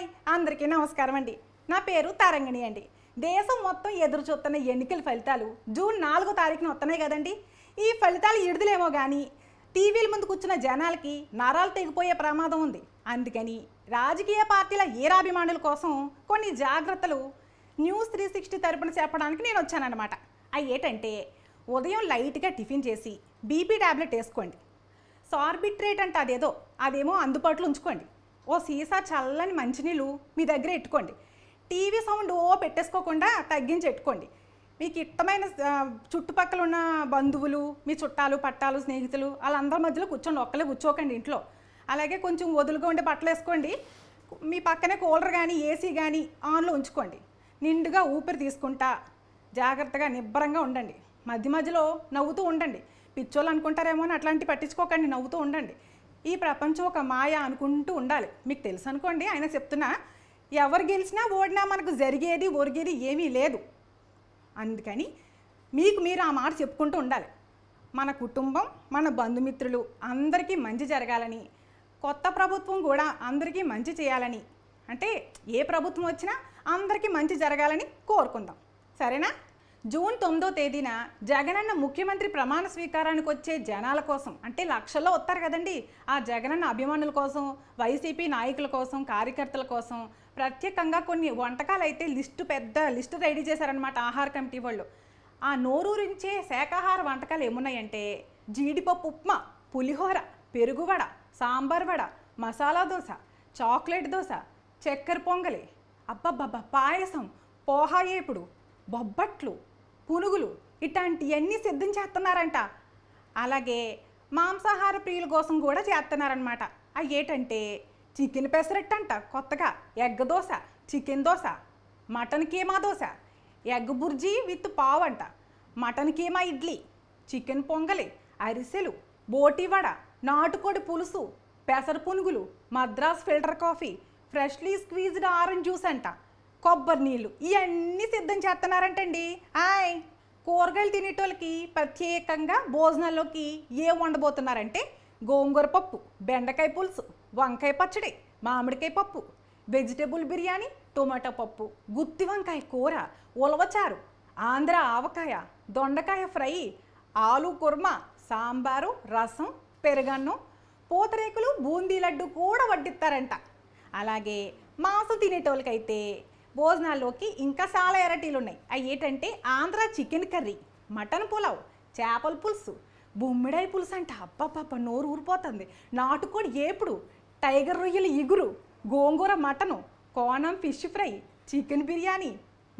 Hi అందరికీ నమస్కారం అండి. నా పేరు తరంగిణి అండి. దేశం మొత్తం ఎదురు చూస్తున్న ఎన్నికల ఫలితాలు జూన్ 4వ తారీఖున వస్తున్నాయి కదండి. ఈ ఫలితాలు ఇడుదలేమో కానీ టీవీల ముందు కూర్చున్న జనాలకి నరాలు తెగిపోయే ప్రమాదం ఉంది. అందుకని రాజకీయ పార్టీల ఏరాభిమానుల కోసం కొన్ని జాగ్రత్తలు న్యూస్ 360 తరపున చెప్పడానికి నేను వచ్చానన్నమాట. అవి ఏంటంటే, ఉదయం లైట్గా టిఫిన్ చేసి బీపీ ట్యాబ్లెట్ వేసుకోండి. సార్బిట్రేట్ అంటే అదేమో అందుబాటులో ఉంచుకోండి. ఓ సీసా చల్లని మంచినీళ్ళు మీ దగ్గర పెట్టుకోండి. టీవీ సౌండ్ పెట్టేసుకోకుండా తగ్గించి పెట్టుకోండి. మీకు ఇష్టమైన చుట్టుపక్కల ఉన్న బంధువులు, మీ చుట్టాలు పట్టాలు స్నేహితులు వాళ్ళందరి మధ్యలో కూర్చోండి, ఒక్కలే కూర్చోకండి ఇంట్లో. అలాగే కొంచెం వదులుగా ఉండే బట్టలు వేసుకోండి. మీ పక్కనే కూలర్ కానీ ఏసీ కానీ ఆన్లో ఉంచుకోండి. నిండుగా ఊపిరి తీసుకుంటా జాగ్రత్తగా నిబ్బరంగా ఉండండి. మధ్య మధ్యలో నవ్వుతూ ఉండండి. పిచ్చోళ్ళు అనుకుంటారేమో అని అట్లాంటివి పట్టించుకోకండి, నవ్వుతూ ఉండండి. ఈ ప్రపంచం ఒక మాయ అనుకుంటూ ఉండాలి. మీకు తెలుసు అనుకోండి, ఆయన చెప్తున్నా, ఎవరు గెలిచినా ఓడినా మనకు జరిగేది ఒరిగేది ఏమీ లేదు. అందుకని మీకు మీరు ఆ మాట చెప్పుకుంటూ ఉండాలి. మన కుటుంబం, మన బంధుమిత్రులు అందరికీ మంచి జరగాలని, కొత్త ప్రభుత్వం కూడా అందరికీ మంచి చేయాలని, అంటే ఏ ప్రభుత్వం వచ్చినా అందరికీ మంచి జరగాలని కోరుకుందాం. సరేనా? జూన్ 9వ తేదీన జగనన్న ముఖ్యమంత్రి ప్రమాణ స్వీకారానికి వచ్చే జనాల కోసం, అంటే లక్షల్లో వస్తారు కదండి, ఆ జగనన్న అభిమానుల కోసం, వైసీపీ నాయకుల కోసం, కార్యకర్తల కోసం ప్రత్యేకంగా కొన్ని వంటకాలు అయితే పెద్ద లిస్టు రెడీ చేశారనమాట ఆహార కమిటీ వాళ్ళు. ఆ నోరూరించే శాకాహార వంటకాలు ఏమున్నాయంటే, జీడిపప్పు ఉప్మా, పులిహోర, పెరుగువడ, సాంబార్ వడ, మసాలా దోశ, చాక్లెట్ దోశ, చక్కెర పొంగలి, అబ్బబ్బబ్బా పాయసం, పోహా ఏపుడు, బొబ్బట్లు, పునుగులు ఇట్లాంటివన్నీ సిద్ధం చేస్తున్నారంట. అలాగే మాంసాహార ప్రియుల కోసం కూడా చేస్తున్నారనమాట. అవి ఏంటంటే, చికెన్ పెసరట్టు అంట, కొత్తగా egg dosa, chicken dosa, mutton keema dosa, egg bhurji with pav అంట, మటన్ కీమా ఇడ్లీ, చికెన్ పొంగలి, అరిసెలు, బోటి వడ, నాటుకోడి పులుసు, పెసర పునుగులు, Madras filter coffee, freshly squeezed orange juice అంట, కొబ్బరి నీళ్ళు, ఇవన్నీ సిద్ధం చేస్తున్నారంటండి. కూరగాయలు తినేటోళ్ళకి ప్రత్యేకంగా భోజనాల్లోకి ఏం వండబోతున్నారంటే, గోంగూర పప్పు, బెండకాయ పులుసు, వంకాయ పచ్చడి, మామిడికాయ పప్పు, వెజిటేబుల్ బిర్యానీ, టొమాటో పప్పు, గుత్తి వంకాయ కూర, ఉలవచారు, ఆంధ్ర ఆవకాయ, దొండకాయ ఫ్రై, ఆలు కుర్మా, సాంబారు, రసం, పెరుగన్నం, పూతరేకులు, బూందీ లడ్డు కూడా వడ్డిస్తారంట. అలాగే మాంసం తినేటోళ్ళకైతే భోజనాల్లోకి ఇంకా చాలా వెరైటీలు ఉన్నాయి. అవి ఏంటంటే, Andhra chicken curry, mutton pulao, చేపల పులుసు, బొమ్మిడాయి పులుసు అంట, అబ్బబ్బబ్బ నోరు ఊరిపోతుంది, నాటుకోడి ఏపుడు, టైగర్ రొయ్యల ఇగురు, గోంగూర మటను, కోనం ఫిష్ ఫ్రై, చికెన్ బిర్యానీ,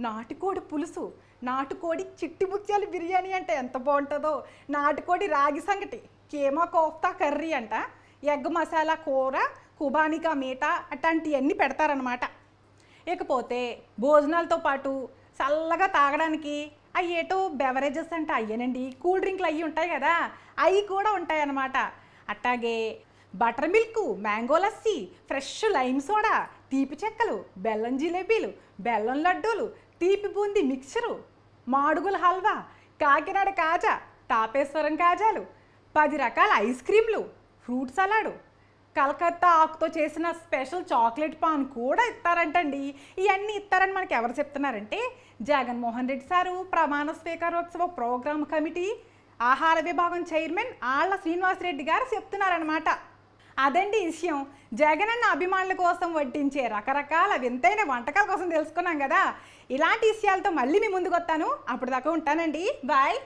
నాటుకోడి పులుసు, నాటుకోడి చిట్టి ముత్యాల బిర్యానీ అంటే ఎంత బాగుంటుందో, నాటుకోడి రాగి సంగటి, కీమా కోఫ్తా కర్రీ అంట, ఎగ్ మసాలా కూర, కుబానికా మీట అట్లాంటివన్నీ పెడతారనమాట. ఇకపోతే భోజనాలతో పాటు చల్లగా తాగడానికి అవి ఏటో బెవరేజెస్ అంటే అయ్యేనండి, కూల్ డ్రింక్లు అవి ఉంటాయి కదా, అవి కూడా ఉంటాయి అన్నమాట. అట్లాగే butter milk, mango lassi, fresh lime soda, తీపి చెక్కలు, బెల్లం జిలేబీలు, బెల్లం లడ్డూలు, తీపి బూందీ మిక్చరు, మాడుగుల హల్వా, కాకినాడ కాజా, తాపేశ్వరం కాజాలు, 10 రకాల ఐస్ క్రీమ్లు, ఫ్రూట్ సలాడు, కలకత్తా ఆకుతో చేసిన స్పెషల్ చాక్లెట్ పాన్ కూడా ఇస్తారంటండి. ఇవన్నీ ఇస్తారని మనకి ఎవరు చెప్తున్నారంటే, జగన్మోహన్ రెడ్డి సారు ప్రమాణ స్వీకారోత్సవ ప్రోగ్రామ్ కమిటీ ఆహార విభాగం చైర్మన్ ఆళ్ల శ్రీనివాసరెడ్డి గారు చెప్తున్నారనమాట. అదండి విషయం. జగనన్న అభిమానుల కోసం వడ్డించే రకరకాల వింతైన వంటకాల కోసం తెలుసుకున్నాం కదా. ఇలాంటి విషయాలతో మళ్ళీ మీ ముందుకు వస్తాను. అప్పటిదాకా ఉంటానండి. బాయ్.